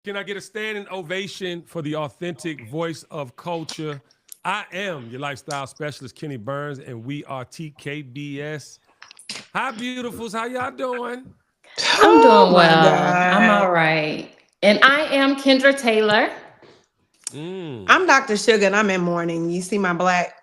Can I get a standing ovation for the authentic voice of culture? I am your lifestyle specialist, Kenny Burns, and we are TKBS. Hi, beautifuls. How y'all doing? I'm Oh doing my well. I'm God. all right. And I am Kendra Taylor. Mm. I'm Dr. Sugar and I'm in mourning. You see my black?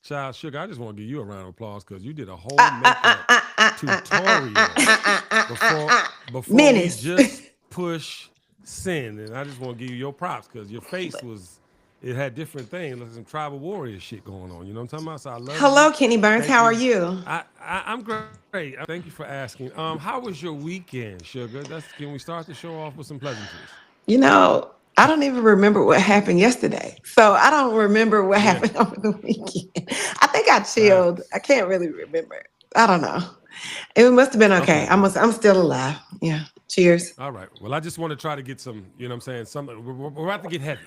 Child Sugar, I just want to give you a round of applause because you did a whole Ah, ah, ah, makeup ah, ah, ah, ah, ah, tutorial ah, ah, ah, ah, before ah. before we Menace. just push send. And I just want to give you your props because your face was it had different things, like some tribal warrior shit going on. You know what I'm talking about? So I love you. Hello, Kenny Burns. Thank How are you. you? I'm great. Thank you for asking. How was your weekend, Sugar? Can we start the show off with some pleasantries? I don't even remember what happened yesterday. So I don't remember what Yeah, happened over the weekend. I think I chilled. facts. I can't really remember. I don't know. It must have been okay. Okay, good. I'm still alive. Yeah. Cheers. All right. Well, I just want to try to get some, you know what I'm saying? We're about to get heavy.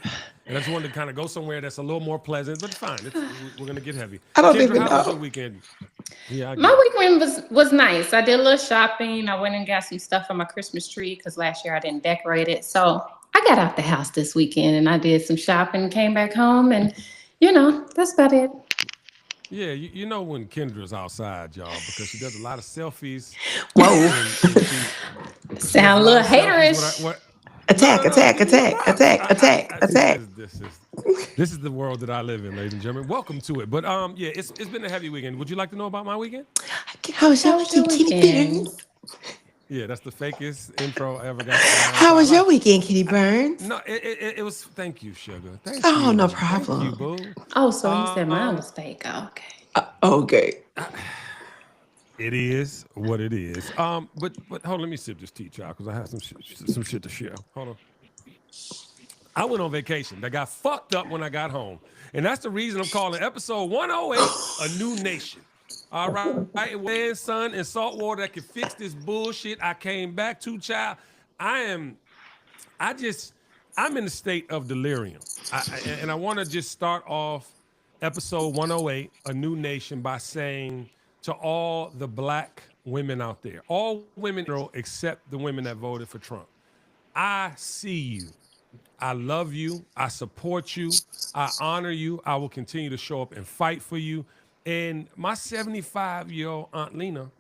And I just wanted to kind of go somewhere that's a little more pleasant, but it's fine. We're going to get heavy. I don't Kendra, even how was your know. weekend? Yeah, I My get it. weekend was nice. I did a little shopping. I went and got some stuff for my Christmas tree because last year I didn't decorate it. So I got out the house this weekend and I did some shopping, came back home, and that's about it. Yeah, you know when Kendra's outside, y'all, because she does a lot of selfies Whoa. and she does a Sound a lot little of selfies. haterish. What? No, Attack, no, no. I'm attack, giving you attack, props. attack, attack, See, attack. this is the world that I live in, ladies and gentlemen. Welcome to it. But yeah, it's been a heavy weekend. Would you like to know about my weekend? How was How your was your weekend, Kenny weekend? Burns? Yeah, that's the fakest intro I ever got in my How entire was your life. weekend, Kenny Burns? No, it was. Thank you, sugar. Oh, no Thank you, problem. boo. Oh, so he said mine Um, was fake. Oh, okay. Okay. it is what it is. But hold on, let me sip this tea, child, because I have some shit to share. Hold on. I went on vacation. That got fucked up when I got home, and that's the reason I'm calling episode 108 a new nation. All right, land, sun, and salt water that can fix this bullshit. I came back to, child. I am. I just. I'm in a state of delirium, and I want to just start off episode 108, a new nation, by saying to all the black women out there, all women in general, except the women that voted for Trump, I see you. I love you. I support you. I honor you. I will continue to show up and fight for you. And my 75-year-old Aunt Lena,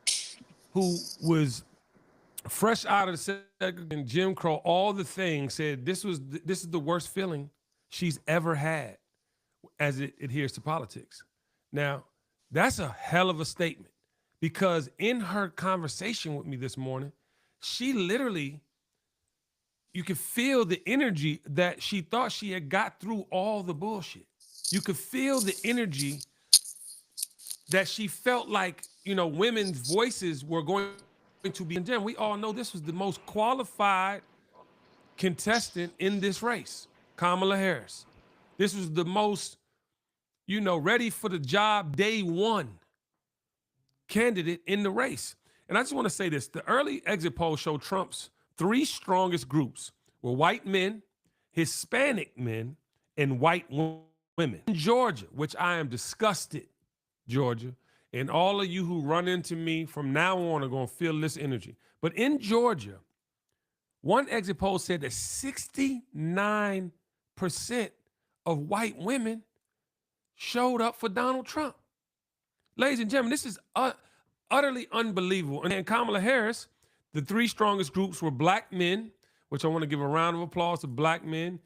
who was fresh out of the segregation, Jim Crow, all the things, said this is the worst feeling she's ever had as it adheres to politics. Now, that's a hell of a statement because in her conversation with me this morning, she literally you could feel the energy that she thought she had got through all the bullshit. You could feel the energy that she felt like, women's voices were going to be condemned. We all know this was the most qualified contestant in this race, Kamala Harris. This was the most, ready for the job day one candidate in the race. And I just want to say this. The early exit polls show Trump's three strongest groups were white men, Hispanic men, and white women. In Georgia, which I am disgusted, Georgia, and all of you who run into me from now on are going to feel this energy. But in Georgia, one exit poll said that 69% of white women showed up for Donald Trump. Ladies and gentlemen, this is utterly unbelievable. And Kamala Harris, the three strongest groups were black men, which I want to give a round of applause to black men.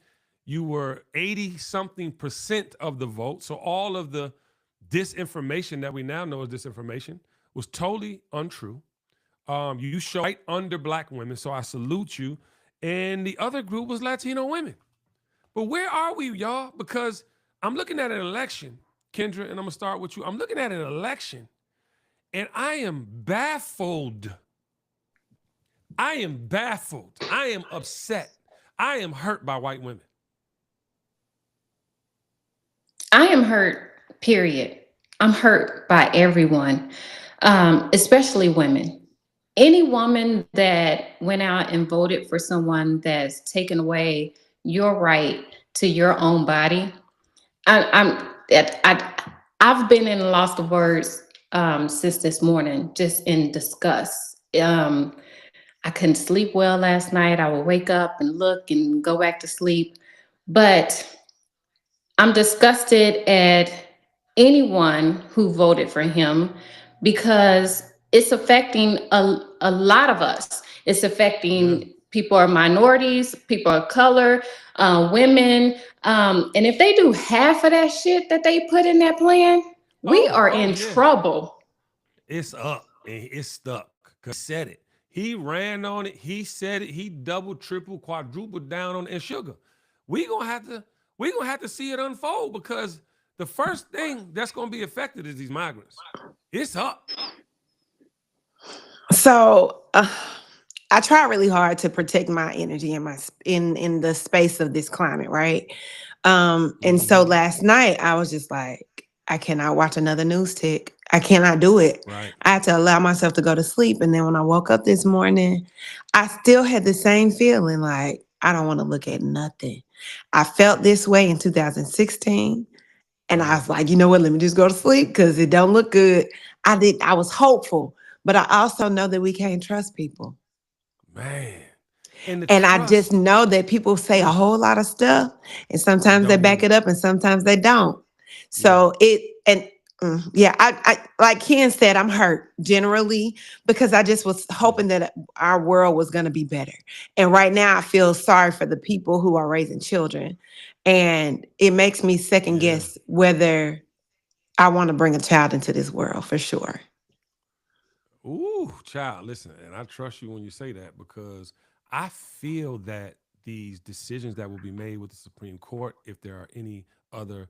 You were 80-something% of the vote. So all of the disinformation that we now know is disinformation was totally untrue. You showed right under black women, so I salute you. And the other group was Latino women. But where are we, y'all? Because I'm looking at an election, Kendra, and I'm going to start with you. I'm looking at an election, and I am baffled. I am baffled. I am upset. I am hurt by white women. I am hurt, period. I'm hurt by everyone, especially women. Any woman that went out and voted for someone that's taken away your right to your own body, I've been in lost of words since this morning, just in disgust. I couldn't sleep well last night. I would wake up and look and go back to sleep. But I'm disgusted at anyone who voted for him because it's affecting a lot of us. It's Yeah. affecting people are minorities, people of color, women. And if they do half of that shit that they put in that plan, we Oh, are oh in yeah. trouble. It's up and it's stuck. Cause he said it. He ran on it. He said it. He double, triple, quadrupled down on it. And sugar. We gonna have to we gonna have to see it unfold because the first thing that's gonna be affected is these migrants. It's up. So I try really hard to protect my energy in in the space of this climate, right? And so Mm-hmm. last night I was just like, I cannot watch another news tick. I cannot do it. Right. I had to allow myself to go to sleep. And then when I woke up this morning, I still had the same feeling like I don't want to look at nothing. I felt this way in 2016. And I Right. was like, you know what? Let me just go to sleep because it don't look good. I was hopeful, but I also know that we can't trust people. Man. And the And I just trust, know that people say a whole lot of stuff, and and sometimes they don't mean back it. it up, and sometimes they don't. Yeah. So it and yeah, I like Ken said, I'm hurt generally because I just was Yeah. hoping that our world was going to be better. And right now, I feel sorry for the people who are raising children, and it makes me second Yeah. guess whether I want to bring a child into this world for sure. Ooh, child, listen, and I trust you when you say that because I feel that these decisions that will be made with the Supreme Court, if there are any other,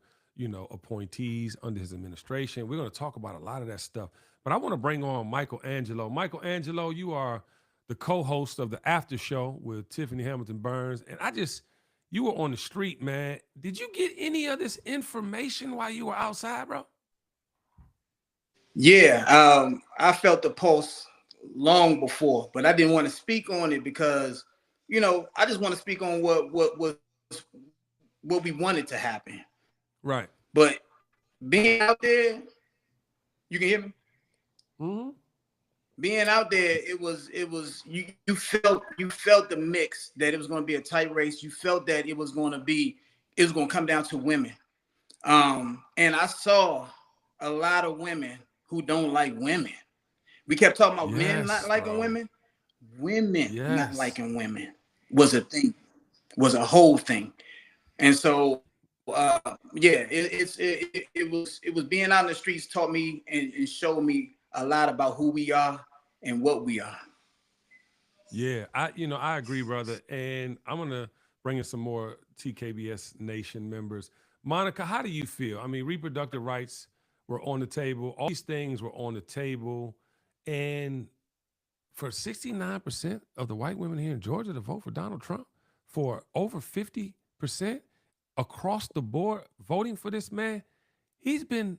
appointees under his administration, we're going to talk about a lot of that stuff. But I want to bring on Michael Angelo. Michael Angelo, you are the co-host of the After Show with Tiffany Hamilton Burns, and you were on the street, man. Did you get any of this information while you were outside, bro? Yeah, I felt the pulse long before, but I didn't want to speak on it because, I just want to speak on what we wanted to happen. Right. But being out there, you can hear me. Mm-hmm. Being out there, it was you felt the mix that it was going to be a tight race. You felt that it was going to come down to women. And I saw a lot of women who don't like women. We kept talking about men not Yes, liking bro. women. Women not Yes. liking women was a thing, was a whole thing. And so, yeah, it was being out in the streets taught me and showed me a lot about who we are and what we are. Yeah, I agree, brother. And I'm gonna bring in some more TKBS Nation members. Monica, how do you feel? I mean, reproductive rights were on the table. All these things were on the table. And for 69% of the white women here in Georgia to vote for Donald Trump, for over 50% across the board voting for this man, he's been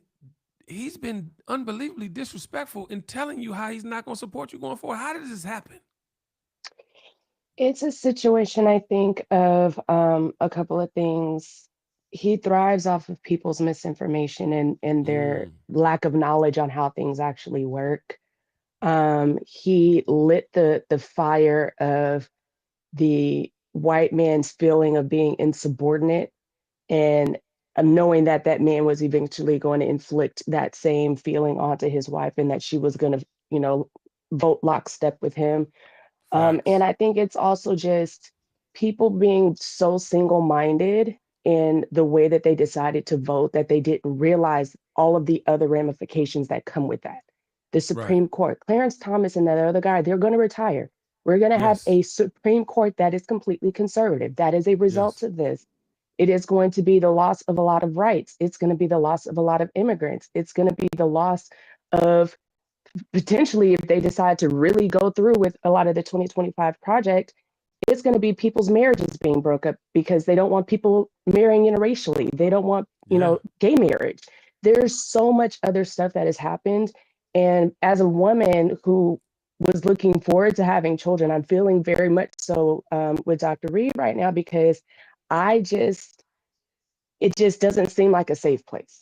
he's been unbelievably disrespectful in telling you how he's not gonna support you going forward. How did this happen? It's a situation, I think, of a couple of things. He thrives off of people's misinformation and their Mm, lack of knowledge on how things actually work. He lit the fire of the white man's feeling of being insubordinate and knowing that that man was eventually going to inflict that same feeling onto his wife and that she was going to, you know, vote lockstep with him. And facts. I think it's also just people being so single minded in the way that they decided to vote that they didn't realize all of the other ramifications that come with that. The Right. Supreme Court, Clarence Thomas and that other guy, they're going to retire. We're going to have Yes. a Supreme Court that is completely conservative. That is a result Yes. of this. It is going to be the loss of a lot of rights. It's going to be the loss of a lot of immigrants. It's going to be the loss of potentially, if they decide to really go through with a lot of the 2025 project, it's going to be people's marriages being broke up because they don't want people marrying interracially. They don't want, Yeah. gay marriage. There's so much other stuff that has happened. And as a woman who was looking forward to having children, I'm feeling very much so with Dr. Reed right now because I just, it just doesn't seem like a safe place.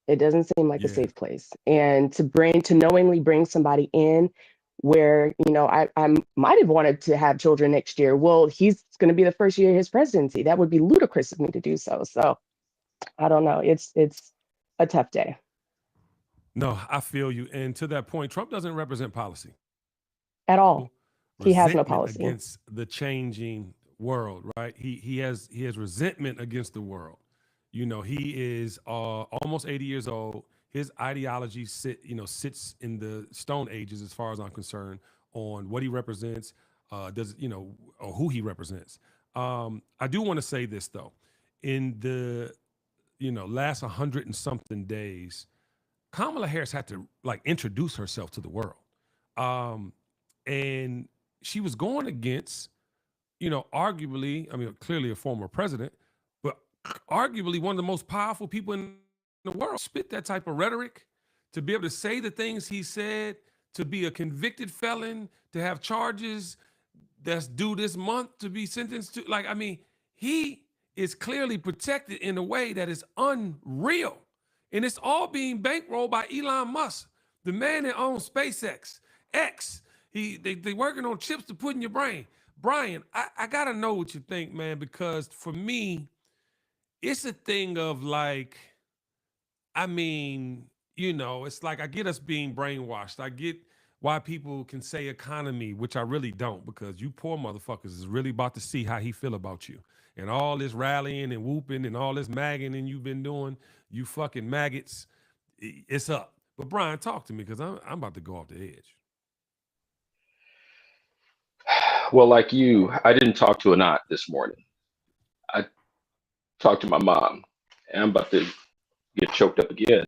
It doesn't seem like a Yeah. safe place. And to knowingly bring somebody in where, you know, I might have wanted to have children next year. Well, he's going to be the first year of his presidency. That would be ludicrous of me to do so. So I don't know. It's a tough day. No, I feel you. And to that point, Trump doesn't represent policy At all. He has no resentment policy against the changing world, right? He has resentment against the world. You know, he is almost 80 years old. His ideology sits in the Stone Ages, as far as I'm concerned, on what he represents, or who he represents. I do want to say this though, in the last 100 and something days, Kamala Harris had to like introduce herself to the world. And she was going against, arguably, I mean, clearly a former president, but arguably one of the most powerful people in the world. Spit that type of rhetoric, to be able to say the things he said, to be a convicted felon, to have charges that's due this month to be sentenced to, like, I mean, he is clearly protected in a way that is unreal. And it's all being bankrolled by Elon Musk, the man that owns SpaceX. They working on chips to put in your brain. Brian, I gotta know what you think, man, because for me, it's a thing of like, I mean, it's like I get us being brainwashed. I get why people can say economy, which I really don't, because you poor motherfuckers is really about to see how he feel about you. And all this rallying and whooping and all this magging and you've been doing, you fucking maggots, it's up. But Brian, talk to me, because I'm about to go off the edge. Well, like you, I didn't talk to an aunt this morning. I talked to my mom, and I'm about to get choked up again.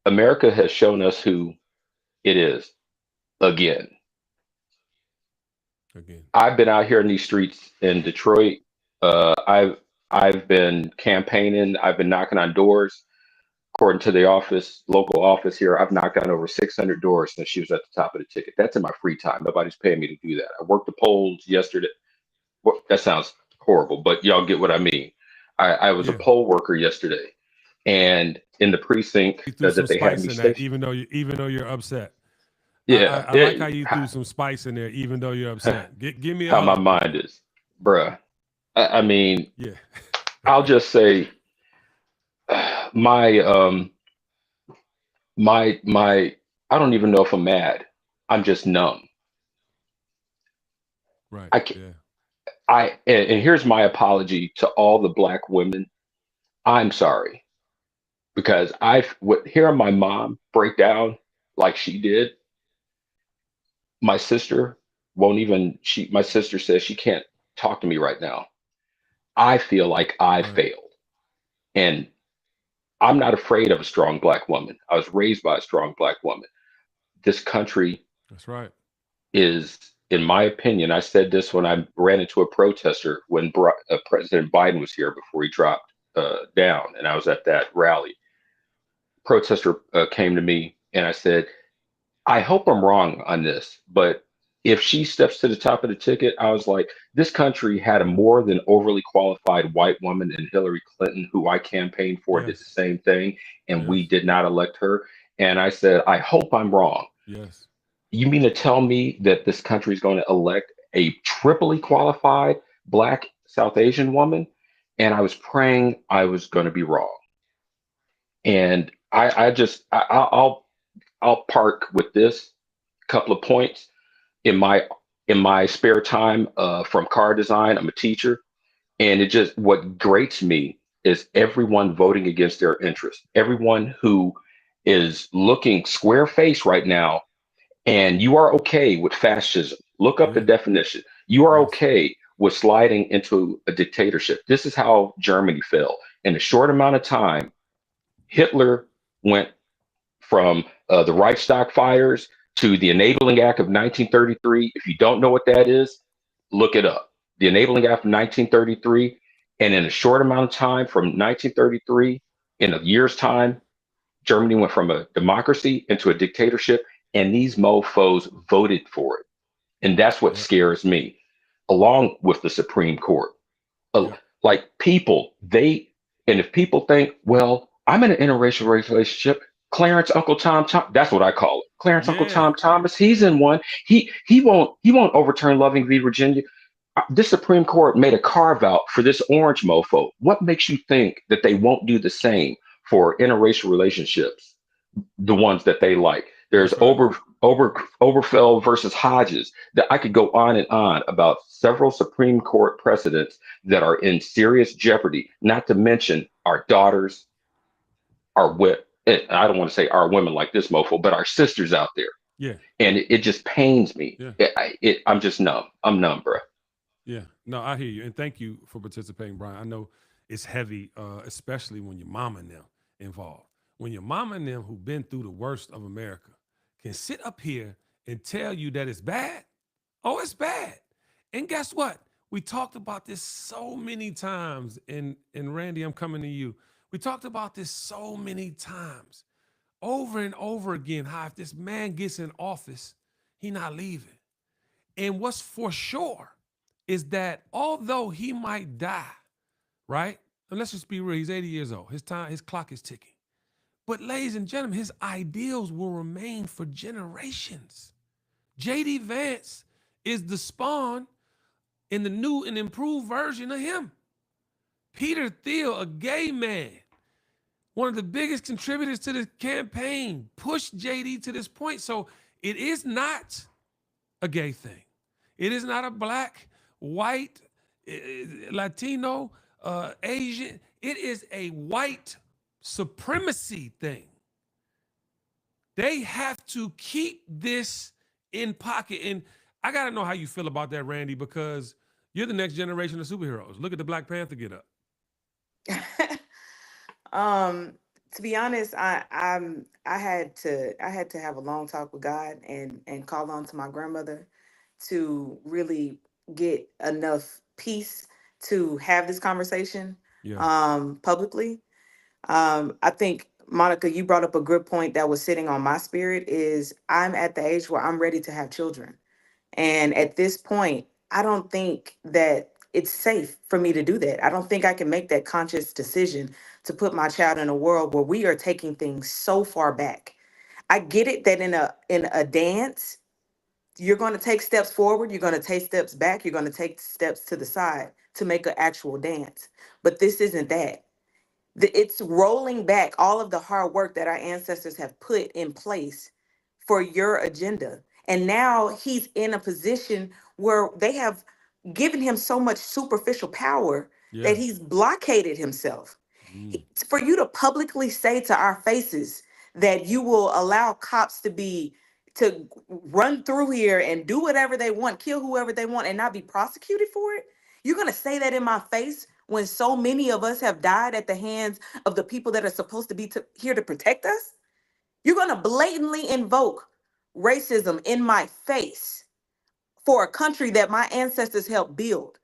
America has shown us who it is again. I've been out here in these streets in Detroit. I've been campaigning. I've been knocking on doors. According to the local office here, I've knocked on over 600 doors since she was at the top of the ticket. That's in my free time. Nobody's paying me to do that. I worked the polls yesterday. Well, that sounds horrible, but y'all get what I mean. I was a poll worker yesterday, and in the precinct that they had me stationed. Even though you're upset. Yeah, I like how you threw some spice in there, even though you're upset. Give me how my mind is, bruh. I mean, I'll just say my I don't even know if I'm mad. I'm just numb. Right. I can't. And here's my apology to all the Black women. I'm sorry, because hearing my mom break down like she did. My sister my sister says she can't talk to me right now. I feel like I failed. And I'm not afraid of a strong Black woman. I was raised by a strong Black woman. This country That's right. is, in my opinion, I said this when I ran into a protester when President Biden was here before he dropped down, and I was at that rally. Protester came to me and I said, I hope I'm wrong on this, but if she steps to the top of the ticket, I was like, this country had a more than overly qualified white woman in Hillary Clinton, who I campaigned for, did the same thing, and we did not elect her. And I said, I hope I'm wrong. Yes. You mean to tell me that this country is going to elect a triply qualified Black South Asian woman? And I was praying I was going to be wrong. And I'll park with this couple of points. In my spare time from car design, I'm a teacher, and what grates me is everyone voting against their interests. Everyone who is looking square face right now, and you are okay with fascism. Look up the definition. You are okay with sliding into a dictatorship. This is how Germany fell. In a short amount of time, Hitler went from the Reichstag fires to the Enabling Act of 1933. If you don't know what that is, look it up. The Enabling Act of 1933, and in a short amount of time, from 1933, in a year's time, Germany went from a democracy into a dictatorship, and these mofos voted for it. And that's what scares me, along with the Supreme Court. Like people, if people think, well, I'm in an interracial relationship, Clarence Uncle Tom, that's what I call it. Clarence Uncle Yeah. Tom Thomas, he's in one. He won't overturn Loving v. Virginia. This Supreme Court made a carve out for this orange mofo. What makes you think that they won't do the same for interracial relationships, the ones that they like? There's That's right. Oberfeld versus Hodges. That I could go on and on about several Supreme Court precedents that are in serious jeopardy. Not to mention our daughters, our I don't want to say our women like this mofo, but our sisters out there. Yeah. And it just pains me. Yeah. I'm just numb. I'm numb, bro. Yeah. No, I hear you. And thank you for participating, Brian. I know it's heavy, especially when your mama and them involved. When your mama and them who've been through the worst of America can sit up here and tell you that it's bad. Oh, it's bad. And guess what? We talked about this so many times. And Randy, I'm coming to you. We talked about this so many times, over and over again, how if this man gets in office, he not leaving. And what's for sure is that although he might die, right? And let's just be real, he's 80 years old. His clock is ticking. But ladies and gentlemen, his ideals will remain for generations. J.D. Vance is the spawn in the new and improved version of him. Peter Thiel, a gay man, one of the biggest contributors to the campaign, pushed JD to this point. So it is not a gay thing. It is not a black, white, Latino, Asian. It is a white supremacy thing. They have to keep this in pocket. And I got to know how you feel about that, Randy, because you're the next generation of superheroes. Look at the Black Panther get up. To be honest, I had to have a long talk with God and call on to my grandmother to really get enough peace to have this conversation publicly. I think, Monica, you brought up a good point that was sitting on my spirit is I'm at the age where I'm ready to have children. And at this point, I don't think that it's safe for me to do that. I don't think I can make that conscious decision to put my child in a world where we are taking things so far back. I get it that in a dance, you're going to take steps forward, you're going to take steps back, you're going to take steps to the side to make an actual dance. But this isn't that. It's rolling back all of the hard work that our ancestors have put in place for your agenda. And now he's in a position where they have given him so much superficial power that he's blockaded himself. For you to publicly say to our faces that you will allow cops to run through here and do whatever they want, kill whoever they want, and not be prosecuted for it. You're going to say that in my face when so many of us have died at the hands of the people that are supposed to be here to protect us? You're going to blatantly invoke racism in my face for a country that my ancestors helped build.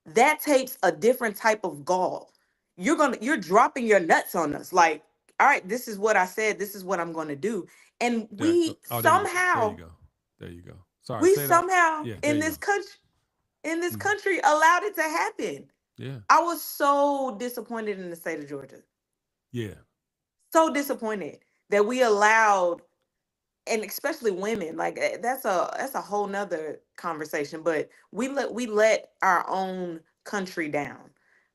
That takes a different type of gall. You're dropping your nuts on us. Like, all right, this is what I said. This is what I'm going to do. And we somehow, there you go. Sorry, we somehow in this country allowed it to happen. Yeah. I was so disappointed in the state of Georgia. Yeah. So disappointed that we allowed, and especially women, like that's a whole nother conversation, but we let our own country down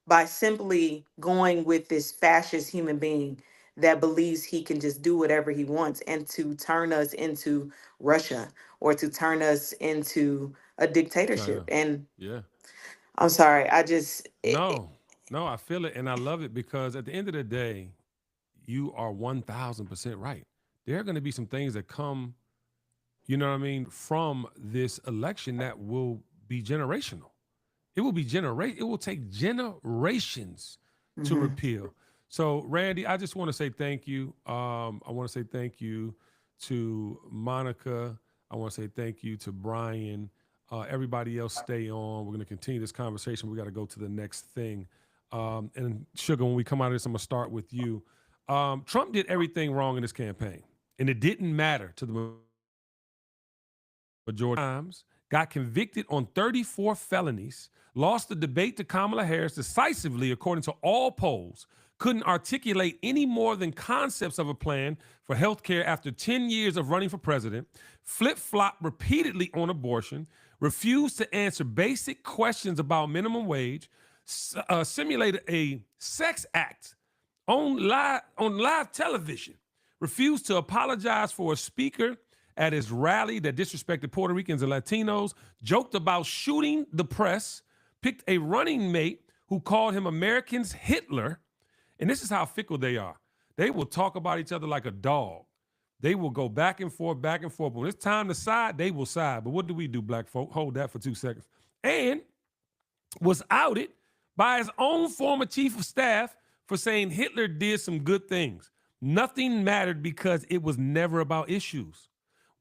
by simply going with this fascist human being that believes he can just do whatever he wants and to turn us into Russia or to turn us into a dictatorship. And I'm sorry, I just no, I feel it and I love it because at the end of the day, you are 1,000% right. There are going to be some things that come, you know what I mean, from this election that will be generational. It will be it will take generations to repeal. So, Randy, I just want to say thank you. I want to say thank you to Monica. I want to say thank you to Brian. Everybody else stay on. We're going to continue this conversation. We got to go to the next thing. And Sugar, when we come out of this, I'm going to start with you. Trump did everything wrong in this campaign, and it didn't matter to the majority times, got convicted on 34 felonies, lost the debate to Kamala Harris decisively according to all polls, couldn't articulate any more than concepts of a plan for health care after 10 years of running for president, flip-flopped repeatedly on abortion, refused to answer basic questions about minimum wage, simulated a sex act on live television, refused to apologize for a speaker at his rally that disrespected Puerto Ricans and Latinos, joked about shooting the press, picked a running mate who called him Americans Hitler. And this is how fickle they are. They will talk about each other like a dog. They will go back and forth, back and forth. But when it's time to side, they will side. But what do we do, black folk? Hold that for 2 seconds. And was outed by his own former chief of staff for saying Hitler did some good things. Nothing mattered because it was never about issues.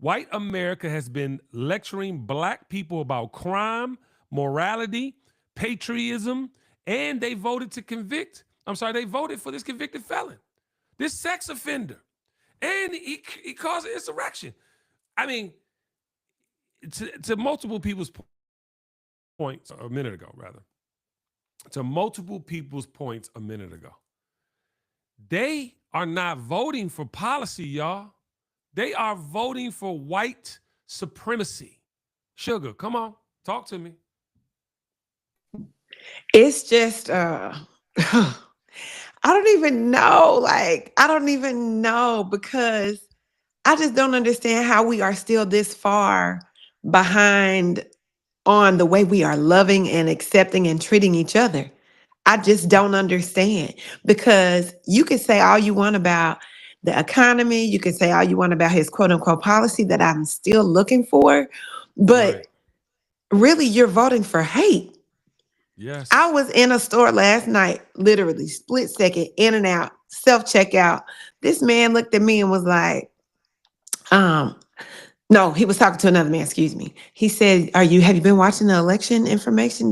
White America has been lecturing black people about crime, morality, patriotism, and they voted for this convicted felon, this sex offender. And he caused an insurrection. I mean, to multiple people's points a minute ago, they are not voting for policy, y'all. They are voting for white supremacy. Sugar, come on, talk to me. It's just, I don't even know. Like, I don't even know, because I just don't understand how we are still this far behind on the way we are loving and accepting and treating each other. I just don't understand, because you can say all you want about the economy. You can say all you want about his quote unquote policy that I'm still looking for, but Right. really you're voting for hate. Yes. I was in a store last night, literally split second, in and out, self-checkout. This man looked at me and was like, no, he was talking to another man, excuse me. He said, have you been watching the election information?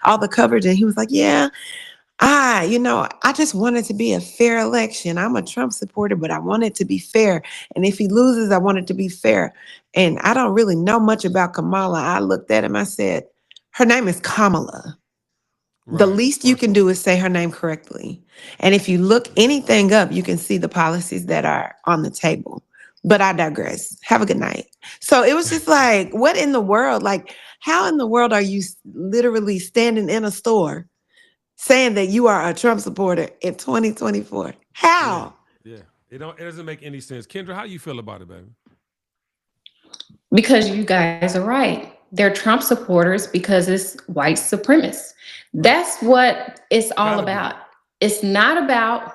All the coverage. And he was like, yeah, I just want it to be a fair election. I'm a Trump supporter, but I want it to be fair. And if he loses, I want it to be fair. And I don't really know much about Kamala. I looked at him, I said, her name is Kamala. The least you can do is say her name correctly. And if you look anything up, you can see the policies that are on the table. But I digress. Have a good night. So it was just like, what in the world? Like, how in the world are you literally standing in a store saying that you are a Trump supporter in 2024? How? Yeah. It doesn't make any sense. Kendra, how you feel about it, baby? Because you guys are right. They're Trump supporters because it's white supremacists. That's what it's all about. It's not about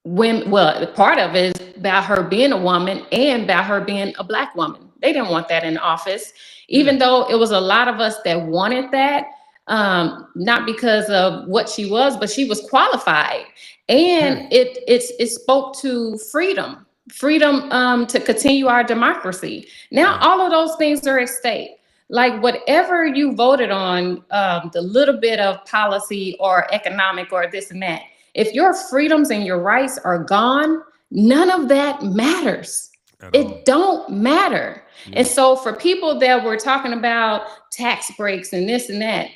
women. Well, part of it is about her being a woman and about her being a black woman. They didn't want that in office, even though it was a lot of us that wanted that. Not because of what she was, but she was qualified, and it spoke to freedom to continue our democracy. Now all of those things are at stake. Like whatever you voted on, the little bit of policy or economic or this and that, if your freedoms and your rights are gone, none of that matters. It don't matter. And so for people that were talking about tax breaks and this and that,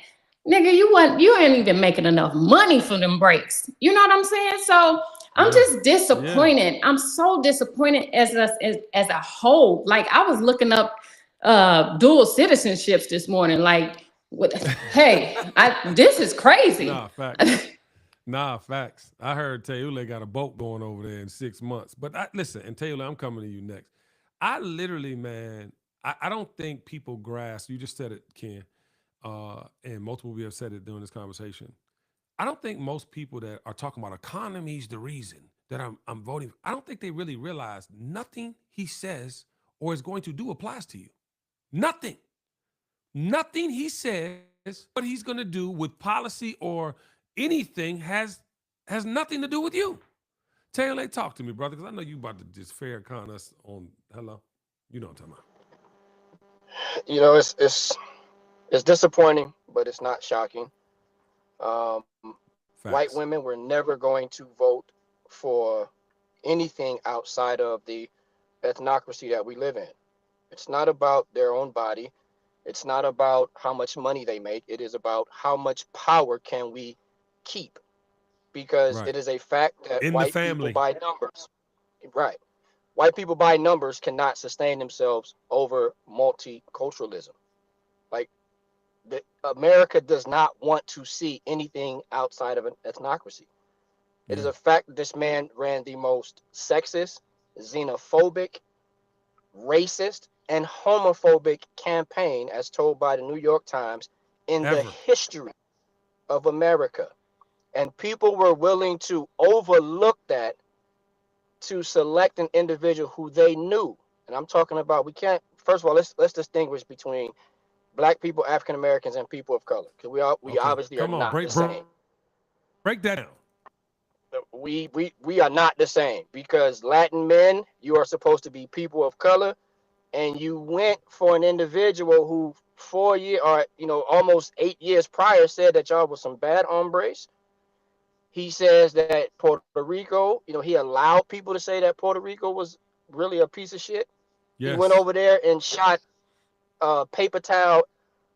nigga, you ain't even making enough money for them breaks. You know what I'm saying? So I'm just disappointed. I'm so disappointed as a whole. Like I was looking up dual citizenships this morning. Like, this is crazy. Facts. I heard Taylor got a boat going over there in 6 months. But listen, and Taylor, I'm coming to you next. I literally, man, I don't think people grasp. You just said it, Ken, and multiple people have said it during this conversation. I don't think most people that are talking about economy's the reason that I'm voting. I don't think they really realize nothing he says or is going to do applies to you. Nothing. Nothing he says, what he's going to do with policy or anything has nothing to do with you. Taylor, talk to me, brother, because I know you about to just fair con us on hello. You know what I'm talking about. You know, it's disappointing, but it's not shocking. White women were never going to vote for anything outside of the ethnocracy that we live in. It's not about their own body. It's not about how much money they make. It is about how much power can we keep. because Right. it is a fact that In the white people family. by numbers, right? White people by numbers cannot sustain themselves over multiculturalism. Like America does not want to see anything outside of an ethnocracy. It is Yeah. a fact that this man ran the most sexist, xenophobic, racist, and homophobic campaign, as told by the New York Times, in the Ever. history of America. And people were willing to overlook that to select an individual who they knew. And I'm talking about, we can't, first of all, let's distinguish between black people, African Americans, and people of color, because we Okay. obviously are Come on. not the Break same. that down. We are not the same, because Latin men, you are supposed to be people of color, and you went for an individual who 4 year or almost 8 years prior said that y'all was some bad hombres. He says that Puerto Rico, he allowed people to say that Puerto Rico was really a piece of shit. He went Yes. over there and shot paper towel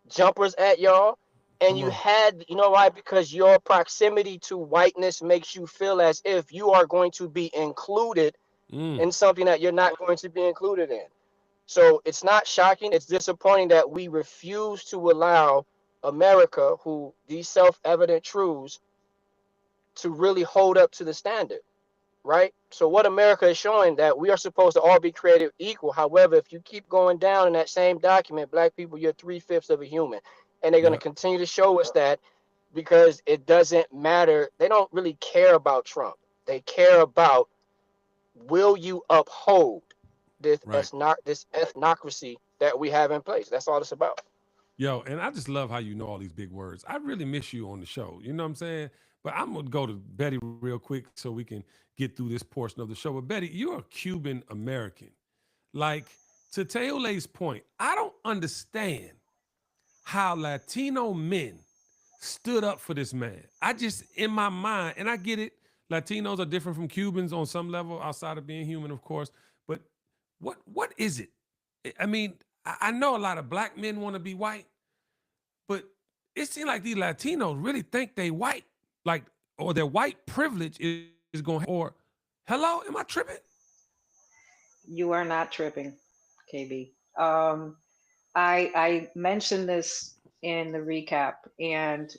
jumpers at y'all. And Come you on. had, you know why? Because your proximity to whiteness makes you feel as if you are going to be included Mm. in something that you're not going to be included in. So it's not shocking. It's disappointing that we refuse to allow America, who these self-evident truths, to really hold up to the standard, right? So what America is showing, that we are supposed to all be created equal. However, if you keep going down in that same document, black people, you're 3/5 of a human. And they're going to Yep. continue to show us that, because it doesn't matter. They don't really care about Trump. They care about, will you uphold Right. this ethnocracy that we have in place? That's all it's about. Yo, and I just love how you know all these big words. I really miss you on the show. You know what I'm saying? But I'm gonna go to Betty real quick so we can get through this portion of the show. But Betty, you're a Cuban American. Like, to Teole's point, I don't understand how Latino men stood up for this man. I just, in my mind, and I get it, Latinos are different from Cubans on some level, outside of being human, of course. But what is it? I mean, I know a lot of black men want to be white, but it seems like these Latinos really think they white, like, or their white privilege is going. Or, hello, am I tripping? You are not tripping, KB. I mentioned this in the recap, and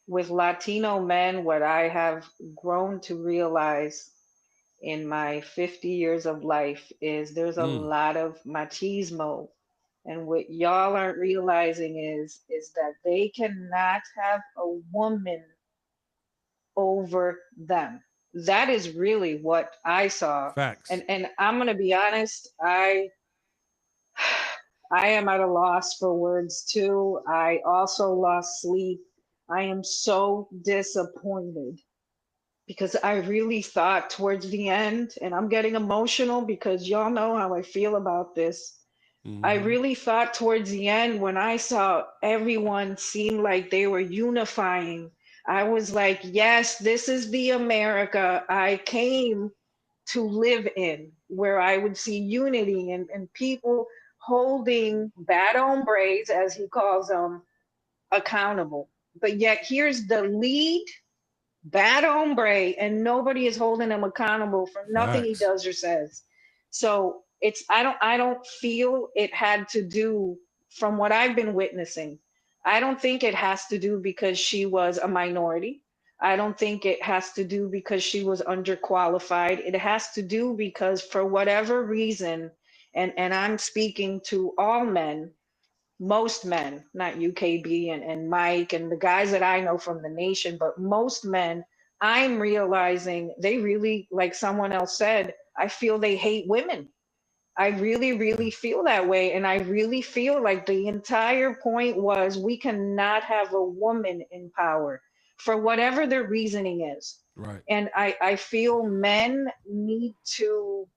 with Latino men, what I have grown to realize in my 50 years of life is there's a Mm, lot of machismo. And what y'all aren't realizing is that they cannot have a woman over them. That is really what I saw. facts. And I'm gonna be honest, I am at a loss for words too. I also lost sleep. I am so disappointed because I really thought towards the end, and I'm getting emotional because y'all know how I feel about this. I Mm-hmm. really thought towards the end, when I saw everyone seem like they were unifying, I was like, yes, this is the America I came to live in, where I would see unity and people holding bad hombres, as he calls them, accountable. But yet here's the lead bad hombre, and nobody is holding him accountable for nothing he Facts. does or says. So it's I don't feel it had to do, from what I've been witnessing. I don't think it has to do because she was a minority. I don't think it has to do because she was underqualified. It has to do because, for whatever reason, and I'm speaking to all men, most men, not UKB and Mike and the guys that I know from the nation, but most men, I'm realizing they really, like someone else said, I feel they hate women. I really, Yeah. really feel that way. And I really feel like the entire point was we cannot have a woman in power for whatever their reasoning is. Right. And I feel men need to,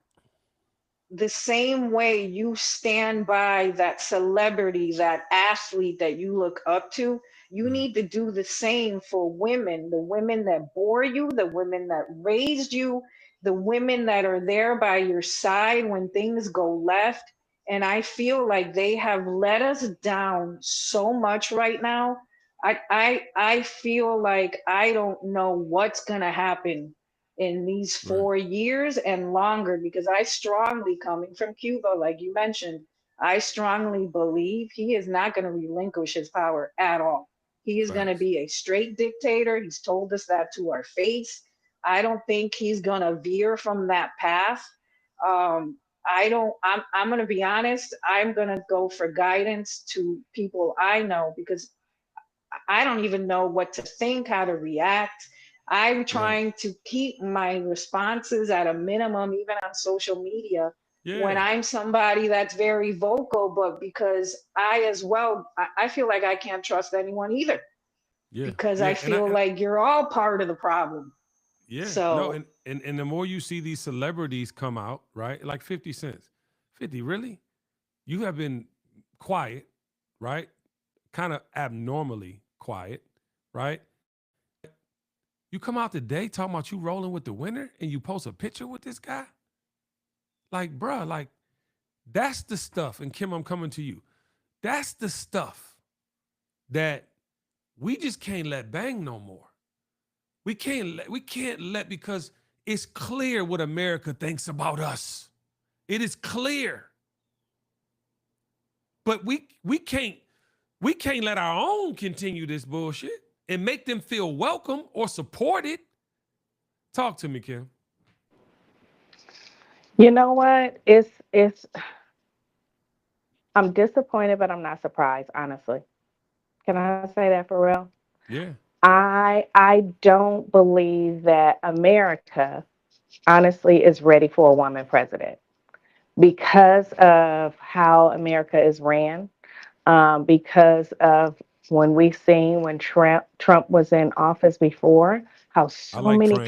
the same way you stand by that celebrity, that athlete that you look up to, you Right. need to do the same for women, the women that bore you, the women that raised you, the women that are there by your side when things go left. And I feel like they have let us down so much right now. I feel like I don't know what's gonna happen in these Right. 4 years and longer, because I strongly, coming from Cuba, like you mentioned, I strongly believe he is not going to relinquish his power at all. He is going to Facts. be a straight dictator. He's told us that to our face. I don't think he's going to veer from that path. I don't, I'm going to be honest. I'm going to go for guidance to people I know, because I don't even know what to think, how to react. I'm Right. trying to keep my responses at a minimum, even on social media, when Yeah. I'm somebody that's very vocal, but because I as well, I feel like I can't trust anyone either, Yeah. because Yeah. I feel like you're all part of the problem. Yeah, no, So, and the more you see these celebrities come out, right? Like 50 Cent. 50, really? You have been quiet, right? Kind of abnormally quiet, right? You come out today talking about you rolling with the winner and you post a picture with this guy? Like, bruh, like that's the stuff. And Kim, I'm coming to you. That's the stuff that we just can't let bang no more. We can't let because it's clear what America thinks about us. It is clear. But we can't let our own continue this bullshit and make them feel welcome or supported. Talk to me, Kim. You know what? It's I'm disappointed, but I'm not surprised, honestly. Can I say that for real? Yeah. I don't believe that America honestly is ready for a woman president because of how America is ran, because of when we seen when Trump was in office before, how I like Tramp.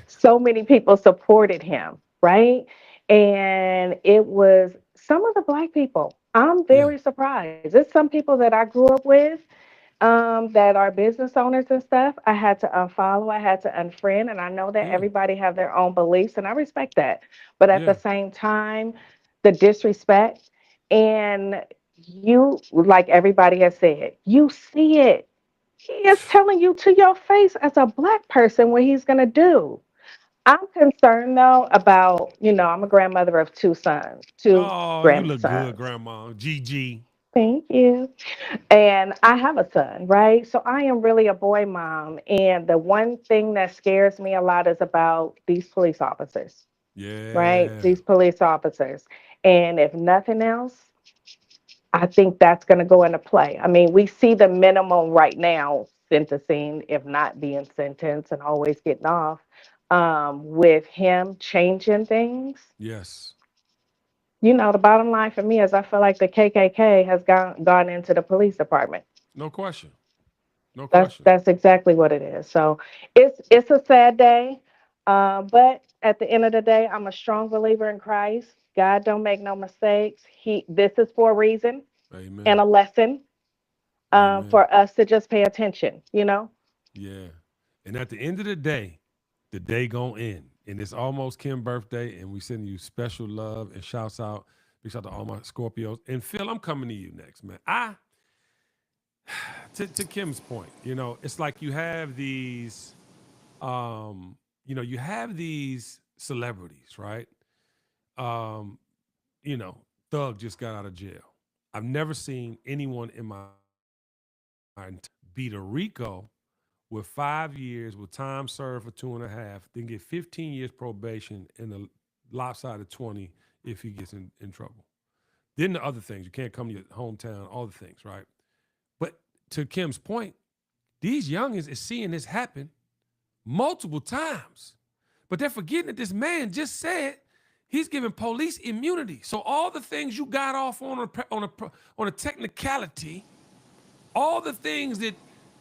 so many people supported him, right? And it was some of the black people. I'm Yeah. very surprised. It's some people that I grew up with, that are business owners and stuff. I had to unfollow, I had to unfriend, and I know that Yeah. everybody have their own beliefs, and I respect that. But at the Yeah. same time, the disrespect, and you, like everybody has said, you see it. He is telling you to your face as a black person what he's gonna do. I'm concerned though about, I'm a grandmother of two sons, two Oh, you look good, grandsons. Grandma. GG. Thank you. And I have a son, right? So I am really a boy mom. And the one thing that scares me a lot is about these police officers, right? Yeah. These police officers. And if nothing else, I think that's going to go into play. I mean, we see the minimum right now sentencing, if not being sentenced and always getting off, with him changing things. Yes. The bottom line for me is I feel like the KKK has gone into the police department. No question. No That's question. that's exactly what it is. So it's a sad day, but at the end of the day, I'm a strong believer in Christ. God don't make no mistakes. This is for a reason and Amen. a lesson, Amen. for us to just pay attention. Yeah. And at the end of the day gonna end. And it's almost Kim's birthday, and we sending you special love and shouts out. Big shout out to all my Scorpios. And Phil, I'm coming to you next, man. To Kim's point, it's like you have these celebrities, right? Um, Thug just got out of jail. I've never seen anyone in my beat a Rico with 5 years with time served for 2.5, then get 15 years probation and a lopsided 20 if he gets in trouble. Then the other things, you can't come to your hometown, all the things, right? But to Kim's point, these youngins is seeing this happen multiple times. But they're forgetting that this man just said he's giving police immunity. So all the things you got off on a technicality, all the things that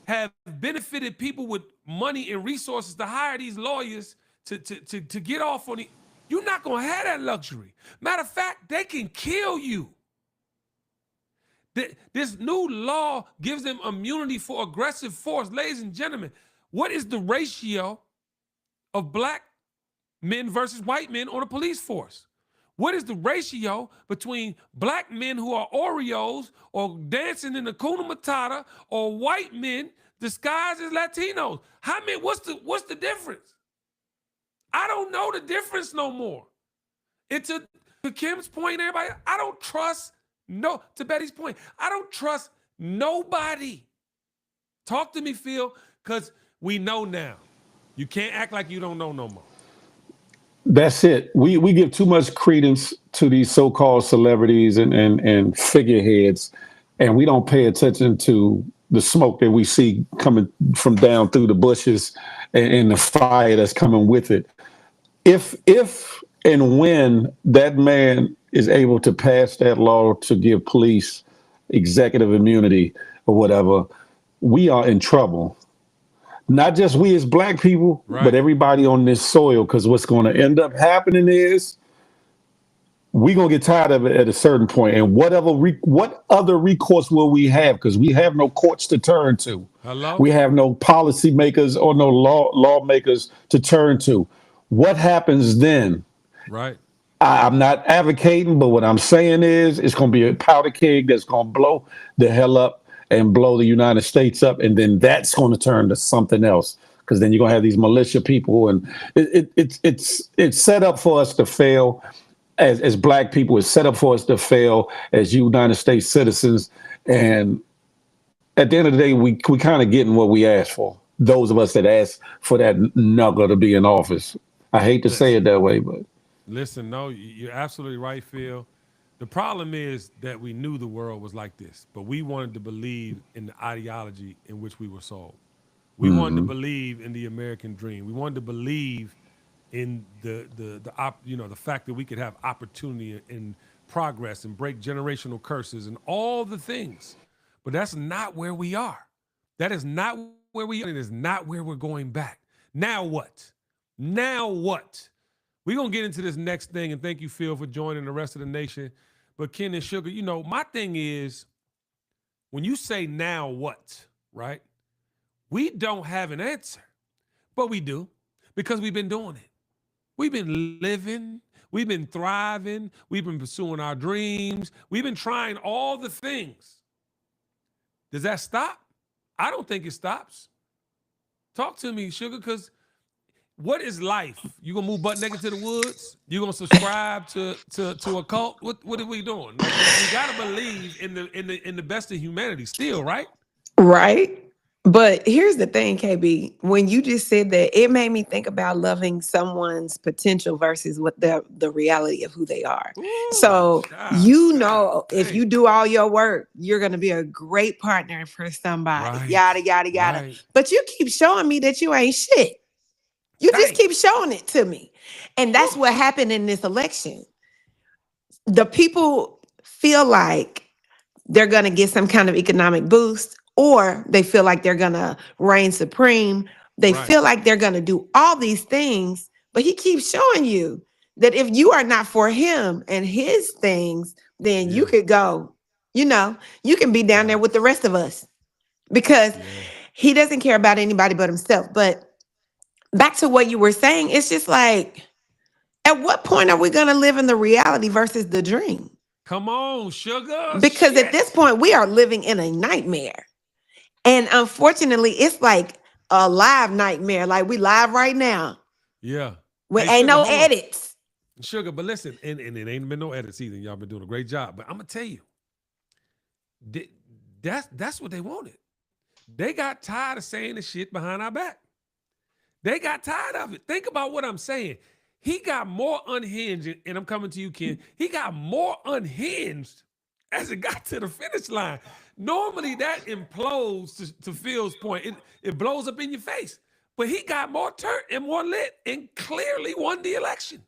have benefited people with money and resources to hire these lawyers to get off on it, you're not gonna have that luxury. Matter of fact, they can kill you. This new law gives them immunity for aggressive force. Ladies and gentlemen, what is the ratio of black men versus white men on a police force? What is the ratio between black men who are Oreos or dancing in the Kuna Matata or white men disguised as Latinos? How many? What's the difference? I don't know the difference no more. It's to Kim's point, everybody. I don't trust to Betty's point. I don't trust nobody. Talk to me, Phil, because we know now. You can't act like you don't know no more. That's it. We give too much credence to these so-called celebrities and figureheads, and we don't pay attention to the smoke that we see coming from down through the bushes and the fire that's coming with it. If and when that man is able to pass that law to give police executive immunity or whatever, we are in trouble. Not just we as black people, but everybody on this soil, because what's going to end up happening is we're going to get tired of it at a certain point. And what other recourse will we have? Because we have no courts to turn to. Hello? We have no policymakers or no lawmakers to turn to. What happens then? Right. I'm not advocating, but what I'm saying is it's going to be a powder keg that's going to blow the hell up and blow the United States up, and then that's going to turn to something else. Because then you're going to have these militia people, and it's set up for us to fail as black people. It's set up for us to fail as United States citizens. And at the end of the day, we kind of getting what we asked for. Those of us that asked for that nugget to be in office. I hate to say it that way, but listen, no, you're absolutely right, Phil. The problem is that we knew the world was like this, but we wanted to believe in the ideology in which we were sold. We wanted to believe in the American dream. We wanted to believe in the fact that we could have opportunity and progress and break generational curses and all the things. But that's not where we are. That is not where we are. It is not where we're going back. Now what? Now what? We're going to get into this next thing, and thank you, Phil, for joining the rest of the nation. But Ken and Sugar, my thing is, when you say now what, right? We don't have an answer, but we do, because we've been doing it. We've been living, we've been thriving, we've been pursuing our dreams, we've been trying all the things. Does that stop? I don't think it stops. Talk to me, Sugar, because what is life? You gonna move butt naked to the woods? You gonna subscribe to a cult? What are we doing? Like, we gotta believe in the best of humanity still, right? Right. But here's the thing, KB. When you just said that, it made me think about loving someone's potential versus what the reality of who they are. Ooh, so if you do all your work, you're gonna be a great partner for somebody. Right, Yada yada yada. right. But you keep showing me that you ain't shit. You just keep showing it to me. And that's what happened in this election. The people feel like they're going to get some kind of economic boost, or they feel like they're going to reign supreme. They feel like they're going to do all these things, but he keeps showing you that if you are not for him and his things, then you could go, you can be down there with the rest of us, because he doesn't care about anybody but himself. But back to what you were saying, it's just like, at what point are we going to live in the reality versus the dream? Come on, Sugar. Because at this point, we are living in a nightmare. And unfortunately, it's like a live nightmare. Like, we live right now. Yeah. With ain't no edits. Sugar, but listen, and it ain't been no edits either. Y'all been doing a great job. But I'm going to tell you, that's what they wanted. They got tired of saying the shit behind our back. They got tired of it. Think about what I'm saying. He got more unhinged, and I'm coming to you, Ken. He got more unhinged as it got to the finish line. Normally, that implodes to Phil's point. It blows up in your face. But he got more turnt and more lit and clearly won the election.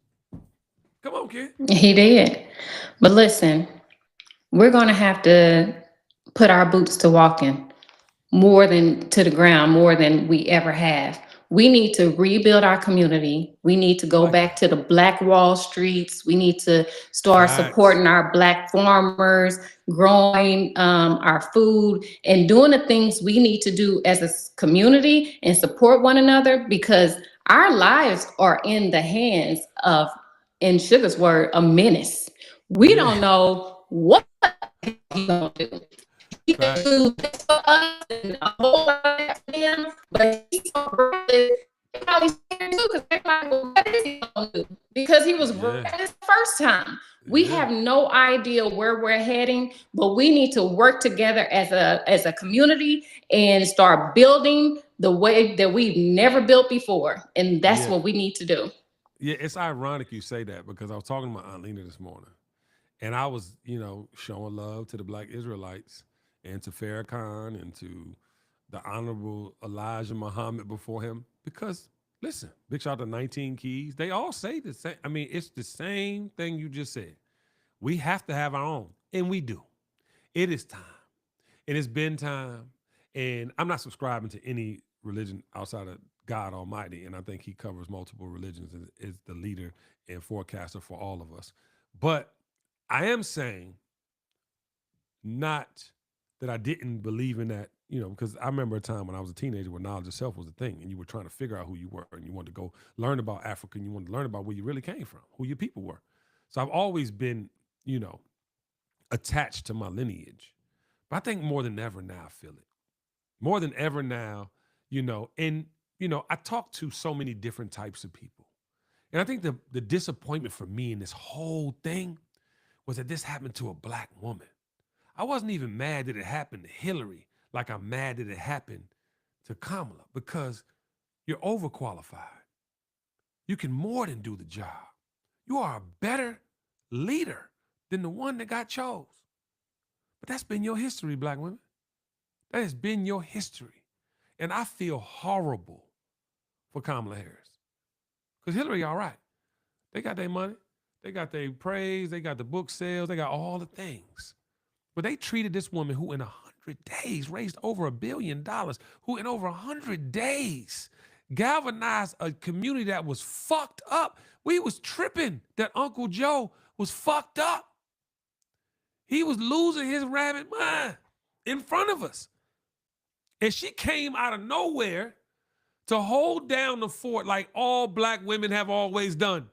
Come on, Ken. He did. But listen, we're going to have to put our boots to walking more than to the ground, more than we ever have. We need to rebuild our community. We need to go back to the Black Wall Streets. We need to start supporting our Black farmers, growing our food, and doing the things we need to do as a community and support one another, because our lives are in the hands of in Sugar's word, a menace. We don't know what he's gonna do. He could do this for us and a whole lot of that for him, but he's so reckless. They're probably scared too, because they're like, well, what is he gonna do? Because he was reckless the first time. We have no idea where we're heading, but we need to work together as a community and start building the way that we've never built before. And that's what we need to do. Yeah, it's ironic you say that, because I was talking to my Aunt Lena this morning, and I was, showing love to the Black Israelites and to Farrakhan and to the Honorable Elijah Muhammad before him. Because, listen, big shout out to 19 Keys. They all say the same. I mean, it's the same thing you just said. We have to have our own, and we do. It is time. It has been time. And I'm not subscribing to any religion outside of God Almighty, and I think he covers multiple religions and is the leader and forecaster for all of us. But I am saying, not that I didn't believe in that, because I remember a time when I was a teenager where knowledge of self was a thing, and you were trying to figure out who you were, and you wanted to go learn about Africa, and you wanted to learn about where you really came from, who your people were. So I've always been, attached to my lineage. But I think more than ever now, I feel it. More than ever now, and, I talk to so many different types of people. And I think the disappointment for me in this whole thing was that this happened to a Black woman. I wasn't even mad that it happened to Hillary like I'm mad that it happened to Kamala, because you're overqualified. You can more than do the job. You are a better leader than the one that got chose. But that's been your history, Black women. That has been your history. And I feel horrible for Kamala Harris. Because Hillary, all right. They got their money. They got their praise. They got the book sales. They got all the things. But they treated this woman who in 100 days raised over $1 billion, who in over 100 days galvanized a community that was fucked up. We was tripping that Uncle Joe was fucked up. He was losing his rabbit mind in front of us. And she came out of nowhere to hold down the fort like all Black women have always done.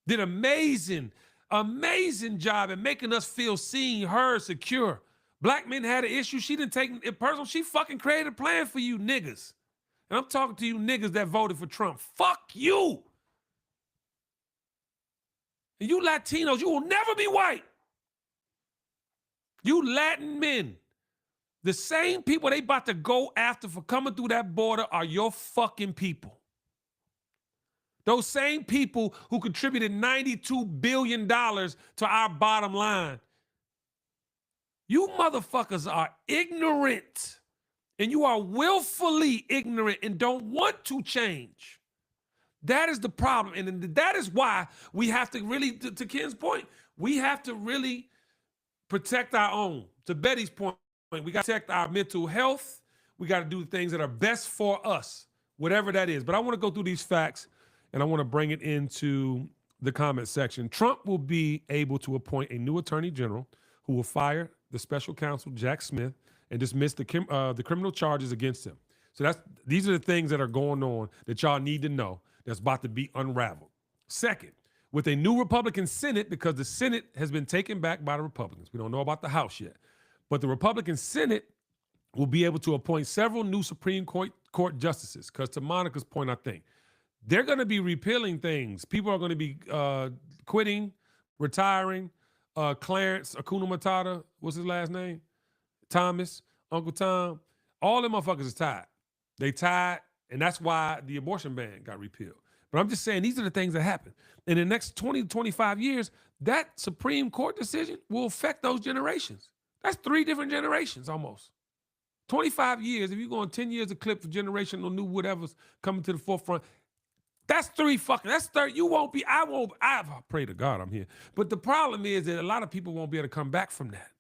Did amazing job at making us feel seen, heard, secure. Black men had an issue. She didn't take it personal. She fucking created a plan for you niggas. And I'm talking to you niggas that voted for Trump. Fuck you. And you Latinos, you will never be white. You Latin men, the same people they about to go after for coming through that border are your fucking people. Those same people who contributed $92 billion to our bottom line. You motherfuckers are ignorant, and you are willfully ignorant and don't want to change. That is the problem, and that is why we have to really, to Ken's point, we have to really protect our own. To Betty's point, we got to protect our mental health. We got to do things that are best for us, whatever that is. But I want to go through these facts, and I want to bring it into the comment section. Trump will be able to appoint a new attorney general who will fire the special counsel, Jack Smith, and dismiss the criminal charges against him. So these are the things that are going on that y'all need to know that's about to be unraveled. Second, with a new Republican Senate, because the Senate has been taken back by the Republicans. We don't know about the House yet. But the Republican Senate will be able to appoint several new Supreme Court justices. Because to Monica's point, I think, they're going to be repealing things. People are going to be quitting, retiring. Clarence Akuna Matata, what's his last name? Thomas, Uncle Tom. All them motherfuckers is tied. They tied, and that's why the abortion ban got repealed. But I'm just saying, these are the things that happen. In the next 20 to 25 years, that Supreme Court decision will affect those generations. That's 3 different generations almost. 25 years, if you're going 10 years a clip for generational new whatever's coming to the forefront, that's 30, you won't be, I pray to God I'm here. But the problem is that a lot of people won't be able to come back from that.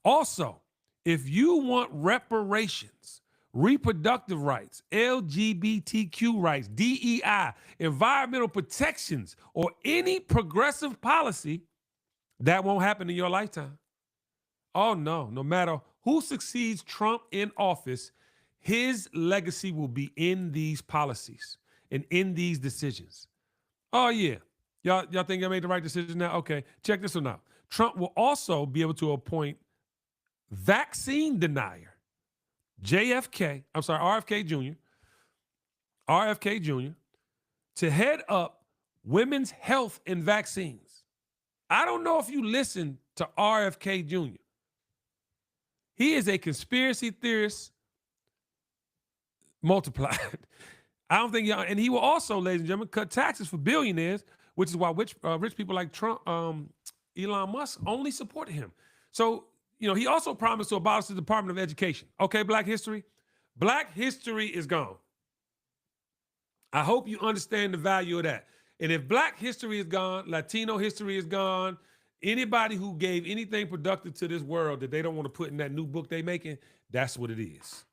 Also, if you want reparations, reproductive rights, LGBTQ rights, DEI, environmental protections, or any progressive policy, that won't happen in your lifetime. Oh no, no matter who succeeds Trump in office, his legacy will be in these policies and in these decisions. Oh yeah, Y'all think I made the right decision now? Okay, check this one out. Trump will also be able to appoint vaccine denier RFK Jr. to head up women's health and vaccines. I don't know if you listen to RFK Jr. He is a conspiracy theorist multiplied. I don't think y'all, and he will also, ladies and gentlemen, cut taxes for billionaires, which is why rich people like Trump, Elon Musk only supported him. So, he also promised to abolish the Department of Education. Okay, Black history? Black history is gone. I hope you understand the value of that. And if Black history is gone, Latino history is gone, anybody who gave anything productive to this world that they don't want to put in that new book they making, that's what it is.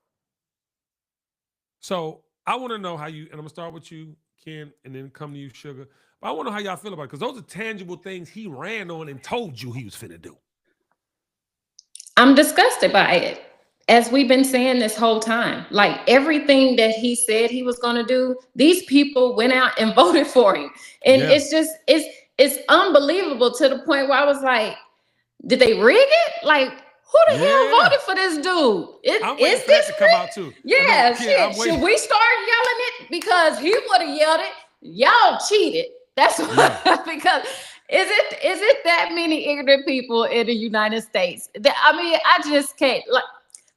So I want to know how you, and I'm going to start with you, Ken, and then come to you, Sugar. But I want to know how y'all feel about it, because those are tangible things he ran on and told you he was finna do. I'm disgusted by it. As we've been saying this whole time, like everything that he said he was going to do, these people went out and voted for him. And it's just, it's unbelievable to the point where I was like, did they rig it? Like, who the hell voted for this dude? I'm waiting for that to come out too. Yeah, shit. Should we start yelling it? Because he would have yelled it. Y'all cheated. That's what, because is it that many ignorant people in the United States? I mean, I just can't, like,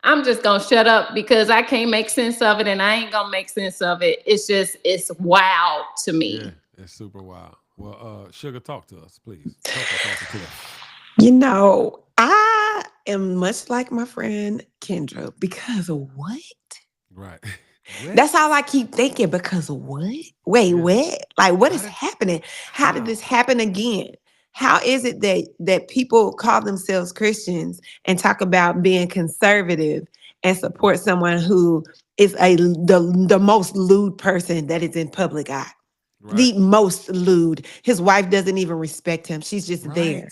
I'm just gonna shut up because I can't make sense of it, and I ain't gonna make sense of it. It's wild to me. Yeah, it's super wild. Well, Sugar, talk to us, please. Talk to us. I am much like my friend Kendra, because of what? Right. That's all I keep thinking, because of what? Wait, what? Like, what is happening? How did this happen again? How is it that people call themselves Christians and talk about being conservative and support someone who is the most lewd person that is in public eye? Right. The most lewd. His wife doesn't even respect him. She's just there.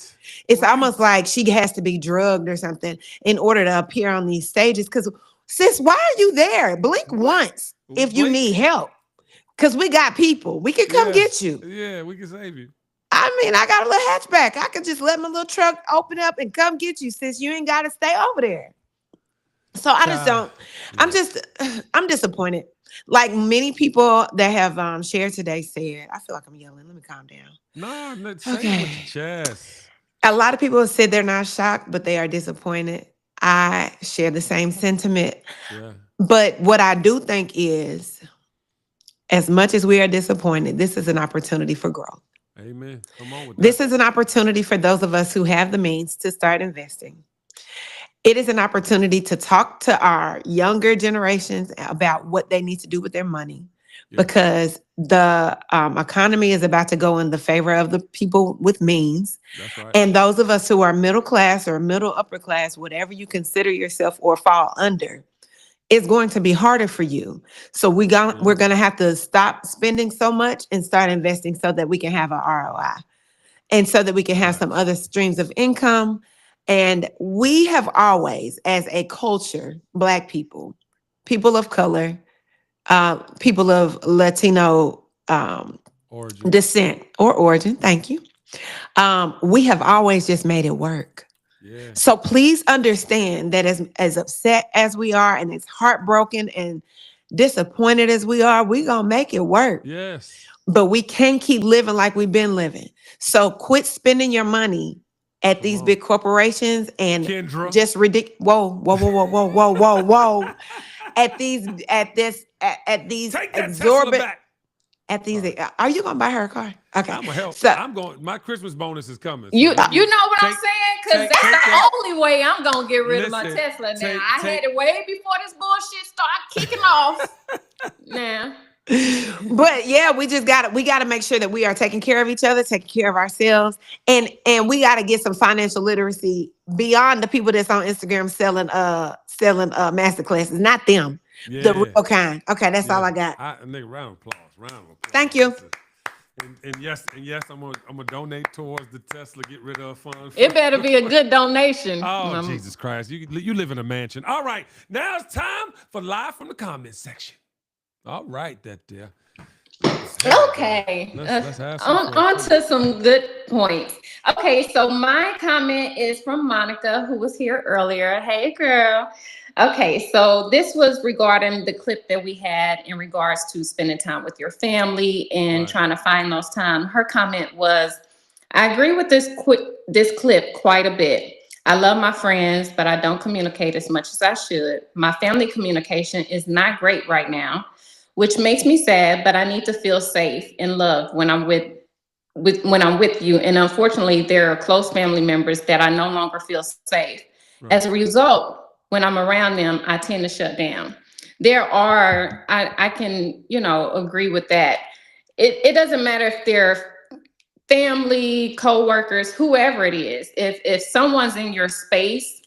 It's almost like she has to be drugged or something in order to appear on these stages. Because, sis, why are you there? Blink once if you need help. Because we got people. We can come get you. Yeah, we can save you. I mean, I got a little hatchback. I could just let my little truck open up and come get you, sis. You ain't got to stay over there. So I just don't. I'm disappointed. Like many people that have shared today said, I feel like I'm yelling. Let me calm down. No, say it with your chest. A lot of people have said they're not shocked, but they are disappointed. I share the same sentiment. Yeah. But what I do think is, as much as we are disappointed, this is an opportunity for growth. Amen. Come on with that. This is an opportunity for those of us who have the means to start investing. It is an opportunity to talk to our younger generations about what they need to do with their money, because the economy is about to go in the favor of the people with means. That's right. And those of us who are middle class or middle upper class, whatever you consider yourself or fall under, it's going to be harder for you. So we're going to have to stop spending so much and start investing so that we can have an ROI and so that we can have some other streams of income. And we have always, as a culture, Black people, people of color, people of Latino descent or origin, thank you. We have always just made it work. Yeah. So please understand that as upset as we are and as heartbroken and disappointed as we are, we're going to make it work. Yes. But we can't keep living like we've been living. So quit spending your money at these big corporations and just ridiculous. Whoa. At these exorbitant. At these, are you gonna buy her a car? Okay, I'm gonna help. So, I'm going. My Christmas bonus is coming. So you know what I'm saying? Because that's the only way I'm gonna get rid of my Tesla. Now I had it way before this bullshit started kicking off. Now. But yeah, we gotta make sure that we are taking care of each other, taking care of ourselves, and we gotta get some financial literacy beyond the people that's on Instagram selling master classes, not them, the real kind. Okay, that's all I got. Round of applause. Thank you. And yes, I'm gonna donate towards the Tesla get rid of fund. It better be a good donation. Oh, Jesus Christ. You live in a mansion. All right. Now it's time for live from the comments section. All right, that there. Okay. Let's have some fun. On to some good points. Okay, so my comment is from Monica, who was here earlier. Hey, girl. Okay, so this was regarding the clip that we had in regards to spending time with your family and trying to find those time. Her comment was, I agree with this clip quite a bit. I love my friends, but I don't communicate as much as I should. My family communication is not great right now, which makes me sad, but I need to feel safe and loved when I'm with you. And unfortunately, there are close family members that I no longer feel safe. As a result, when I'm around them, I tend to shut down. I can, agree with that. It doesn't matter if they're family, co-workers, whoever it is. If someone's in your space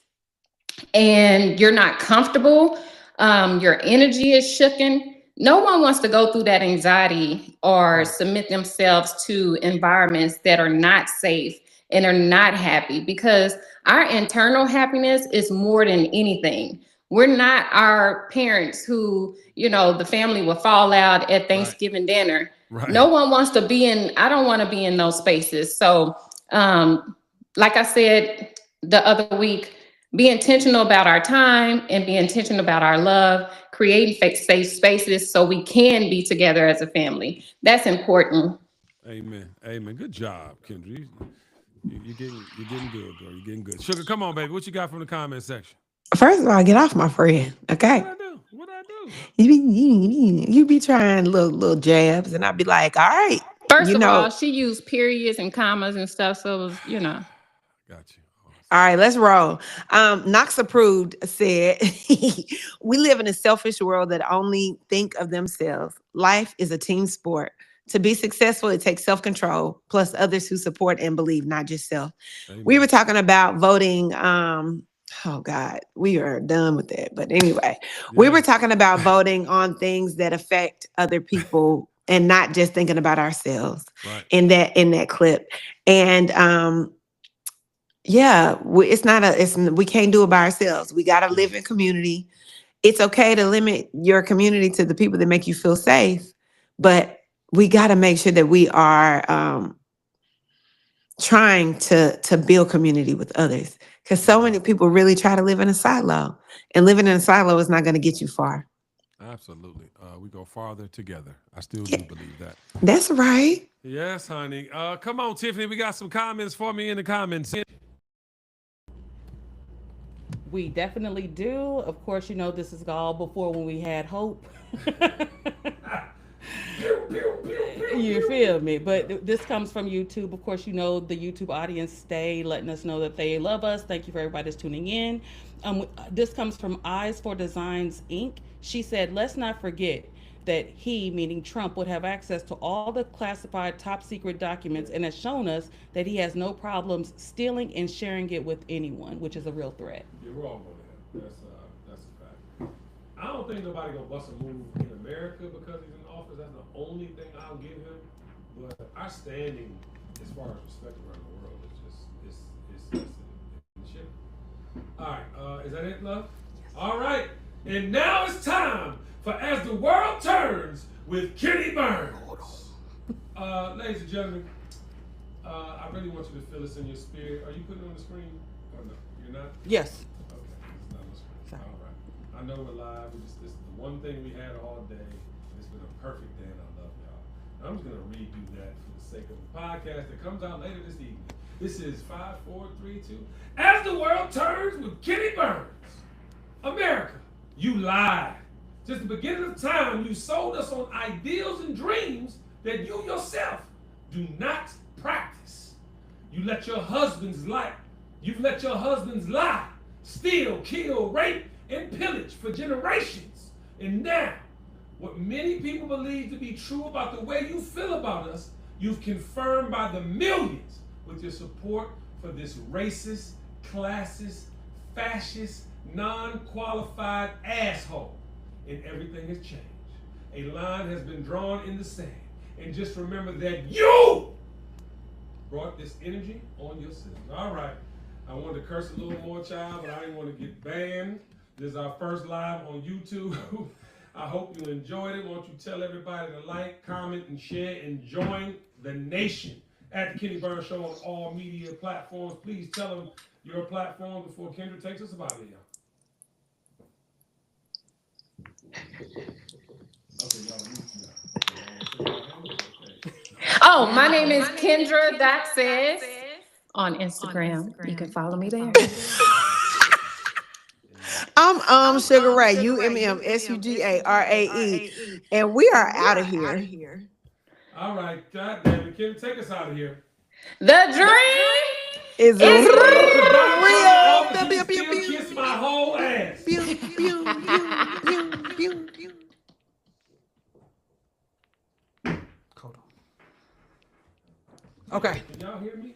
and you're not comfortable, your energy is shooken. No one wants to go through that anxiety or submit themselves to environments that are not safe and are not happy, because our internal happiness is more than anything. We're not our parents who, the family will fall out at Thanksgiving dinner. No one wants to be I don't want to be in those spaces. So, like I said the other week, be intentional about our time and be intentional about our love, creating safe spaces so we can be together as a family. That's important. Amen. Amen. Good job, Kendra. You're getting good, girl. You're getting good. Sugar, come on, baby. What you got from the comment section? First of all, get off my friend, okay? What I do? You be trying little jabs, and I'd be like, all right, First of all, she used periods and commas and stuff, so it was, Got you. All right, let's roll. Knox Approved said, we live in a selfish world that only think of themselves. Life is a team sport. To be successful, it takes self-control, plus others who support and believe, not just self. Amen. We were talking about voting. Oh God, we are done with that. But anyway, we were talking about voting on things that affect other people and not just thinking about ourselves in that clip. And we can't do it by ourselves. We got to live in community. It's okay to limit your community to the people that make you feel safe, but we got to make sure that we are trying to build community with others, because so many people really try to live in a silo, and living in a silo is not going to get you far. Absolutely. We go farther together. I still do believe that. That's right. Yes, honey. Come on, Tiffany. We got some comments for me in the comments. We definitely do. Of course, this is all before when we had hope. You feel me? But this comes from YouTube. Of course, the YouTube audience stay letting us know that they love us. Thank you for everybody that's tuning in. This comes from Eyes for Designs Inc. She said, let's not forget that he, meaning Trump, would have access to all the classified top secret documents and has shown us that he has no problems stealing and sharing it with anyone, which is a real threat. You're wrong on that. That's a fact. I don't think nobody gonna bust a move in America because he's in office. That's the only thing I'll give him. But our standing, as far as respect around the world, is just in the ship. All right, is that it, love? Yes. All right, and now it's time for As the World Turns with Kenny Burns. Ladies and gentlemen, I really want you to feel this in your spirit. Are you putting it on the screen or no? You're not? Yes. Okay, it's not on the screen. Sorry. All right. I know we're live. This is the one thing we had all day. It's been a perfect day, and I love y'all. I'm just going to redo that for the sake of the podcast that comes out later this evening. This is 5, 4, 3, 2. As the World Turns with Kenny Burns. America, you lied. Since the beginning of time, you sold us on ideals and dreams that you yourself do not practice. You've let your husbands lie, steal, kill, rape, and pillage for generations. And now, what many people believe to be true about the way you feel about us, you've confirmed by the millions with your support for this racist, classist, fascist, non-qualified asshole. And everything has changed. A line has been drawn in the sand. And just remember that you brought this energy on yourself. All right. I wanted to curse a little more, child, but I didn't want to get banned. This is our first live on YouTube. I hope you enjoyed it. Won't you tell everybody to like, comment, and share, and join the nation at the Kenny Burns Show on all media platforms. Please tell them your platform before Kendra takes us out of here. Okay, Oh, my name is Kendra Taylor on Instagram. You can follow me there. I'm Sugar Ray, UMMSUGARAE, and we are out of here. All right, God damn it, Kendra, take us out of here. The dream Is real. Still kiss my whole ass. Pew, pew, pew, pew, pew, pew. Hold on. Okay. Can y'all hear me?